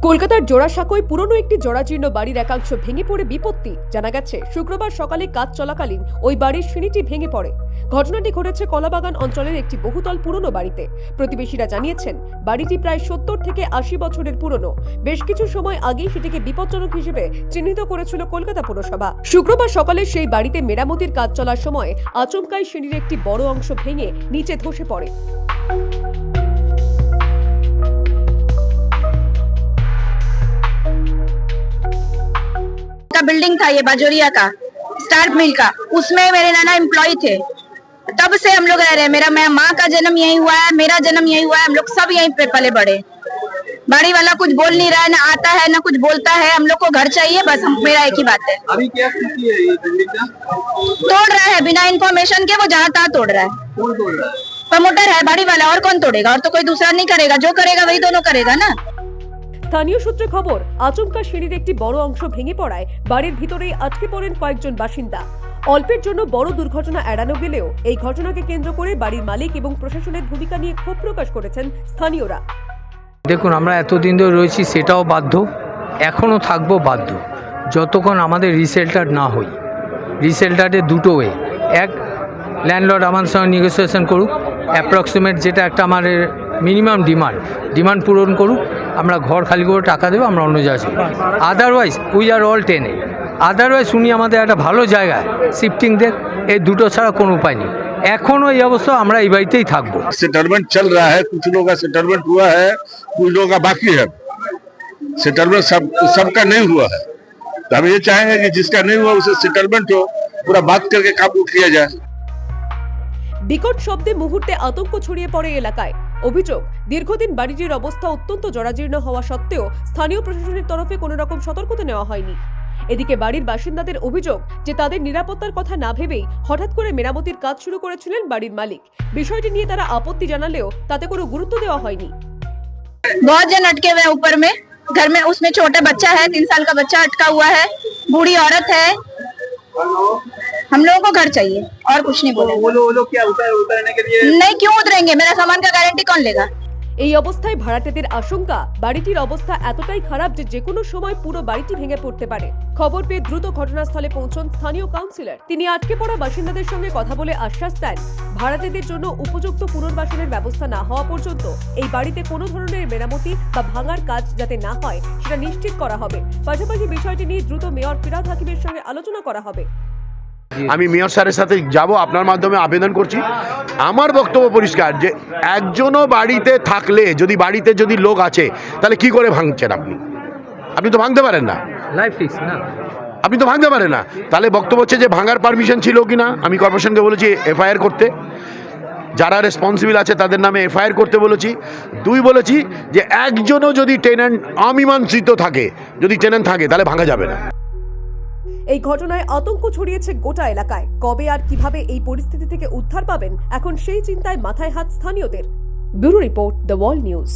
কলকাতার জোড়াসাঁকোয় পুরনো একটি জরাজীর্ণ বাড়ির একাংশ ভেঙে পড়ে বিপত্তি। জানা গেছে শুক্রবার সকালে কাজ চলাকালীন ওই বাড়ির সিঁড়িটি ভেঙে পড়ে। ঘটনাটি ঘটেছে কলাবাগান অঞ্চলের একটি বহুতল পুরনো বাড়িতে। প্রতিবেশীরা জানিয়েছেন বাড়িটি প্রায় 70 থেকে 80 বছরের পুরনো। বেশ কিছু সময় আগেই সেটিকে বিপজ্জনক হিসেবে চিহ্নিত করেছিল কলকাতা পুরসভা। শুক্রবার সকালে সেই বাড়িতে মেরামতির কাজ চলার সময় আচমকাই সিঁড়ির একটি বড় অংশ ভেঙে নিচে ধসে পড়ে। का बिल्डिंग था ये बाजोरिया का स्टार्ट मिल का, उसमें मेरे नाना एम्प्लॉय थे। तब से हम लोग रह रहे हैं। मेरा माँ का जन्म यहीं हुआ है, मेरा जन्म यहीं हुआ है, हम लोग सब यहीं पे पले बड़े। बाड़ी वाला कुछ बोल नहीं रहा है, ना आता है ना कुछ बोलता है। हम लोग को घर चाहिए बस, मेरा एक ही बात है। अभी क्या स्थिति है ये बिल्डिंग का? तोड़ रहा है बिना इन्फॉर्मेशन के, वो जहाँ तहाँ तोड़ रहा है। कौन तोड़ रहा है? प्रमोटर है बाड़ी वाला, और कौन तोड़ेगा? और तो कोई दूसरा नहीं करेगा, जो करेगा वही दोनों करेगा ना। স্থানীয় সূত্রে খবর, আচমকা সিঁড়ির একটি বড় অংশ ভেঙে পড়ায় বাড়ির ভিতরেই আটকে পড়েন কয়েকজন বাসিন্দা। অল্পের জন্য বড় দুর্ঘটনা এড়ানো গেলেও এই ঘটনাকে কেন্দ্র করে বাড়ির মালিক এবং প্রশাসনের ভূমিকা নিয়ে ক্ষোভ প্রকাশ করেছেন স্থানীয়রা। দেখুন, আমরা এতদিন ধরে রয়েছি, সেটাও বাধ্য, এখনও থাকবো বাধ্য যতক্ষণ আমাদের রিসেল্টার না হই। রিসেল্টারে দুটো ওয়ে, এক ল্যান্ডলর্ড আমার সঙ্গে নেগোসিয়েশন করুক, অ্যাপ্রক্সিমেট যেটা একটা আমাদের মিনিমাম ডিমান্ড পূরণ করুক, আমরা ঘর খালি করে টাকা দেবো, আমরা অন্য জায়গায় চলবো। আদারওয়াইজ উই আর অল টেনে। আদারওয়াইজ উনি আমাদের একটা ভালো জায়গায় শিফটিং দেখ, এই দুটো ছাড়া কোনো উপায় নেই। এখনও এই অবস্থা, আমরা এই বাড়িতেই থাকবো। सेटलमेंट चल रहा है, कुछ लोगों का सेटलमेंट हुआ है, कुछ लोगों का बाकी है। सेटलमेंट सबका नहीं हुआ है, तो हम ये चाहेंगे कि जिसका नहीं हुआ उसे सेटलमेंट हो, पूरा बात करके काबू किया जाए। বিকট শব্দে মুহূর্তে আতঙ্ক ছড়িয়ে পড়ে এলাকায়। অভিযোগ, দীর্ঘদিন বাড়িটির অবস্থা অত্যন্ত জরাজীর্ণ হওয়া সত্ত্বেও স্থানীয় প্রশাসনের তরফে কোনো রকম সতর্কতা নেওয়া হয়নি। এদিকে বাড়ির বাসিন্দাদের অভিযোগ যে তাদের নিরাপত্তার কথা না ভেবেই হঠাৎ করে মেরামতির কাজ শুরু করেছিলেন বাড়ির মালিক। বিষয়টি নিয়ে তারা আপত্তি জানালেও তাতে কোনো গুরুত্ব দেওয়া হয়নি। बहुत जन अटके हुए हैं ऊपर में, घर में उसमें छोटा बच्चा है, 3 साल का बच्चा अटका हुआ है, बूढ़ी औरत है। हम लोगों को घर चाहिए और कुछ नहीं बोले। वो लोग क्या उतरने के लिए नहीं, क्यों उतरेंगे? मेरा सामान का गारंटी कौन लेगा? এই অবস্থায় ভাড়াটেদের আশঙ্কা, বাড়িটির অবস্থা এতটাই খারাপ যে যেকোনো সময় পুরো বাড়িটি ভেঙে পড়তে পারে। খবর পেয়ে দ্রুত ঘটনাস্থলে পৌঁছন স্থানীয় কাউন্সিলর। তিনি আটকে পড়া বাসিন্দাদের সঙ্গে কথা বলে আশ্বাস দেন, ভাড়াটেদের জন্য উপযুক্ত পুনর্বাসনের ব্যবস্থা না হওয়া পর্যন্ত এই বাড়িতে কোনো ধরনের মেরামতি বা ভাঙার কাজ যাতে না হয় সেটা নিশ্চিত করা হবে। পাশাপাশি বিষয়টি নিয়ে দ্রুত মেয়র ফিরহাদ হাকিমের সঙ্গে আলোচনা করা হবে। আমি মেয়র স্যারের সাথে যাব, আপনার মাধ্যমে আবেদন করছি। আমার বক্তব্য পরিষ্কার যে একজনও বাড়িতে থাকলে, বাড়িতে যদি লোক আছে, তাহলে কি করে ভাঙছেন আপনি তো ভাঙতে পারেন না, লাইফ রিস্ক না, আপনি তো ভাঙতে পারেন না। তাহলে বক্তব্য হচ্ছে যে ভাঙার পারমিশন ছিল কি না। আমি কর্পোরেশনকে বলেছি এফআইআর করতে, যারা রেসপন্সিবল আছে তাদের নামে এফআইআর করতে বলেছি। 2 বলেছি যে একজনও যদি টেনেন্ট অমীমাংসিত থাকে, যদি টেনেন্ট থাকে, তাহলে ভাঙা যাবে না। এই ঘটনায় আতঙ্ক ছড়িয়েছে গোটা এলাকায়। কবে আর কিভাবে এই পরিস্থিতি থেকে উদ্ধার পাবেন, এখন সেই চিন্তায় মাথায় হাত স্থানীয়দের। Bureau report, the world news.